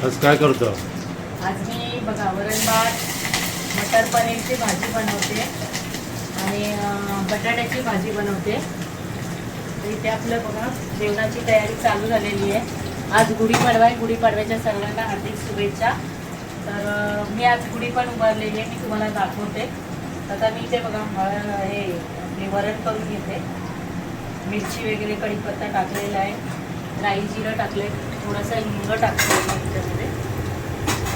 आज काय करतो? आज मी बघा वरण भात, मटर पनीरची भाजी बनवते आणि बटाट्याची भाजी बनवते. तर इथे आपलं बघा जेवणाची तयारी चालू झालेली आहे. आज गुढीपाडवा आहे. गुढीपाडव्याच्या सर्वांना हार्दिक शुभेच्छा. तर मी आज गुढी पण उभारलेली आहे, मी तुम्हाला दाखवते. आता मी इथे बघा हे आपले वरण करून घेते. मिरची वगैरे कढीपत्ता टाकलेला आहे, राई जिरं टाकले, थोडासा हिंग टाकलेला आहे त्याच्यामध्ये.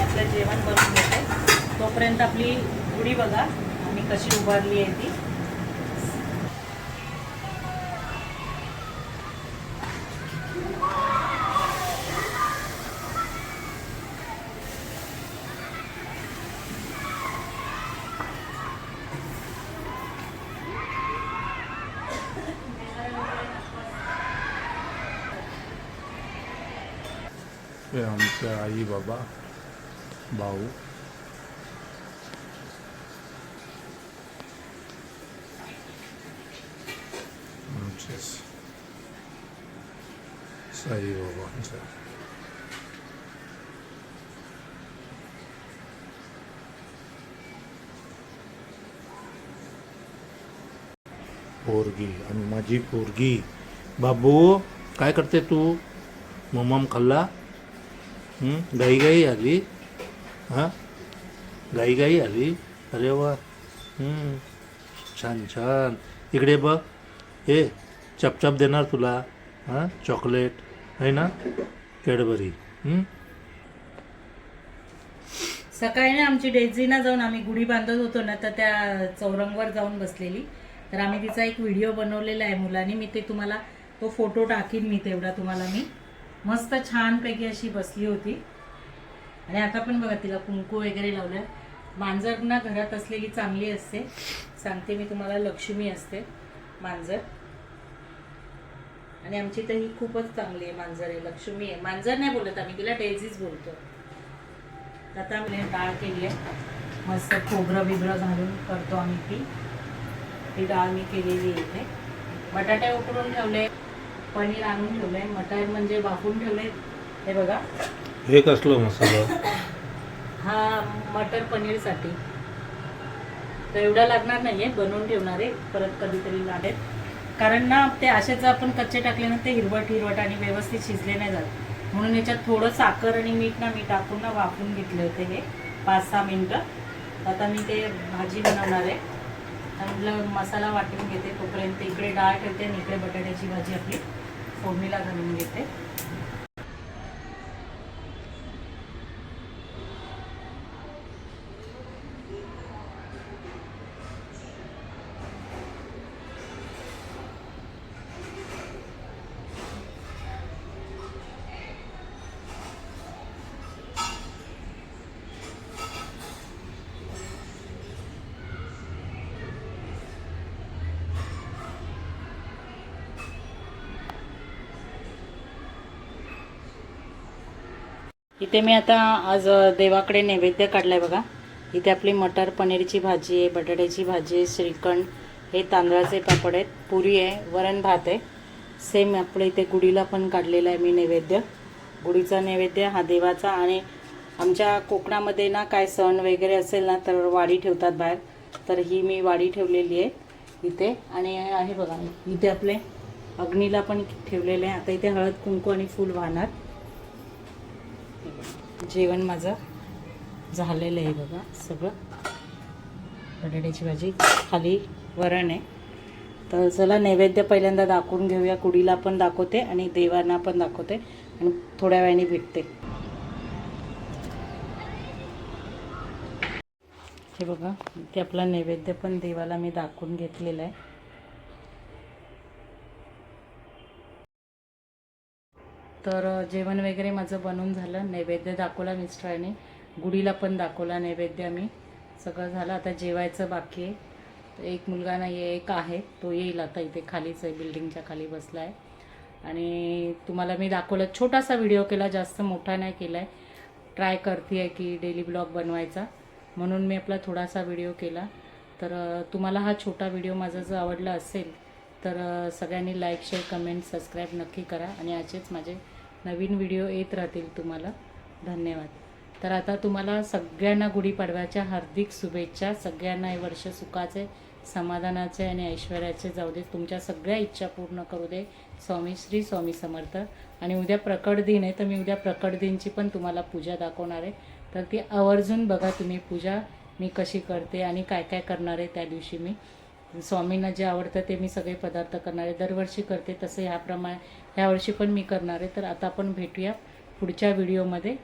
आपलं जेवण बनवून घेते. तोपर्यंत आपली गुढी बघा आम्ही कशी उभारली आहे ती. हे आमच्या आई बाबा भाऊ आमचे साई बाबांचा पोरगी आणि माझी पोरगी. बाबू काय करते तू? मम्मम खाल्ला? गाई गाई आली. हां गाई गाई आली. अरे वा. छान छान. इकडे बघ. हे चपचप देणार तुला. हां चॉकलेट आहे ना, कॅडबरी. सकाळी ना आमची डेझीना जाऊन आम्ही गुढी बांधत होतो ना, तर त्या चौरंगवर जाऊन बसलेली. तर आम्ही तिचा एक व्हिडिओ बनवलेला आहे मुलांनी. मी ते तुम्हाला तो फोटो टाकीन मी तेवढा तुम्हाला. मी मस्त छानपैकी अशी बसली होती. आणि आता पण बघा तिला कुंकू वगैरे लावलं. मांजर ना घरात असलेली चांगली असते, सांगते मी तुम्हाला. लक्ष्मी असते मांजर. आणि आमची तर ही खूपच चांगली आहे मांजर आहे, लक्ष्मी आहे. मांजर नाही बोलत आम्ही तिला, डेझीच बोलतो. आता आम्ही डाळ केली आहे मस्त, खोबरं बिबरं घालून करतो आम्ही ती डाळ मी केलेली आहे इथे. बटाटे उकडून ठेवले, पनीर आणून ठेवलंय, मटर म्हणजे वाफून ठेवले. हे बघा हे कसलं मसाला? हा मटर पनीरसाठी. तर एवढा लागणार नाहीये, बनवून ठेवणार आहे, परत कधीतरी लागेल. कारण ना ते असेच आपण कच्चे टाकले ना ते हिरवट आणि व्यवस्थित शिजले नाही जात. म्हणून याच्यात थोडं साखर आणि मीठ ना मी टाकून ना वाफून घेतले होते हे 5-6 मिनटं. आता मी ते भाजी बनवणार आहे. चांगलं मसाला वाटून घेते तोपर्यंत. इकडे डाळ ठेवते आणि इकडे बटाट्याची भाजी आपली फोडणीला घालून घेते. इथे मी आता आज देवाकडे नैवेद्य काढलाय बघा. इथे आपली मटर पनीरची भाजी आहे, बटाट्याची भाजी आहे, श्रीखंड, हे तांदळाचे पापड आहेत, पुरी आहे, वरण भात आहे. सेम आपल्या इथे गुढीला पण काढलेला आहे मी नैवेद्य. गुढीचा नैवेद्य हा देवाचा. आणि आमच्या कोकणामध्ये ना काय सण वगैरे असेल ना तर वाडी ठेवतात बाहेर. तर ही मी वाडी ठेवलेली आहे इथे. आणि आहे बघा इथे आपले अग्नीला पण ठेवलेले आहे. आता इथे हळद कुंकू आणि फूल वाहणार. जेवण माझं झालेलं आहे बघा सगळं. बटाट्याची भाजी, खाली वरण आहे. तर चला नैवेद्य पहिल्यांदा दाखवून घेऊया. कुडीला पण दाखवते आणि देवांना पण दाखवते आणि थोड्या वेळाने भेटते. हे बघा ते आपला नैवेद्य पण देवाला मी दाखवून घेतलेला आहे. तर जेवण वगैरे माझं बनवून झालं. नैवेद्य दाखवला मिस्टरांनी, गुढीला पण दाखवला नैवेद्य मी. सगळं झालं. आता जेवायचं बाकी आहे. एक मुलगा नाही आहे, एक आहे, तो येईल आता. इथे खालीच आहे, बिल्डिंगच्या खाली बसला आहे. आणि तुम्हाला मी दाखवलं, छोटासा व्हिडिओ केला, जास्त मोठा नाही केला आहे. ट्राय करते आहे की डेली ब्लॉग बनवायचा, म्हणून मी आपला थोडासा व्हिडिओ केला. तर तुम्हाला हा छोटा व्हिडिओ माझा जर आवडला असेल तर सगळ्यांनी लाईक, शेअर, कमेंट, सबस्क्राईब नक्की करा. आणि असेच माझे नवीन व्हिडिओ येत राहतील तुम्हाला. धन्यवाद. तर आता तुम्हाला सगळ्यांना गुढीपाडव्याच्या हार्दिक शुभेच्छा. सगळ्यांना हे वर्ष सुखाचे, समाधानाचे आणि ऐश्वर्याचे जाऊ दे. तुमच्या सगळ्या इच्छा पूर्ण करू दे स्वामी श्री स्वामी समर्थ. आणि उद्या प्रकट दिन आहे, तर मी उद्या प्रकट दिनची पण तुम्हाला पूजा दाखवणार आहे. तर ती आवर्जून बघा तुम्ही पूजा मी कशी करते आणि काय काय करणार आहे. त्या दिवशी मी स्वामींना जे आवडतं ते मी सगळे पदार्थ करणार आहे. दरवर्षी करते तसं ह्यावर्षी पण मी करणार आहे. तर आता आपण भेटूया पुढच्या व्हिडिओमध्ये.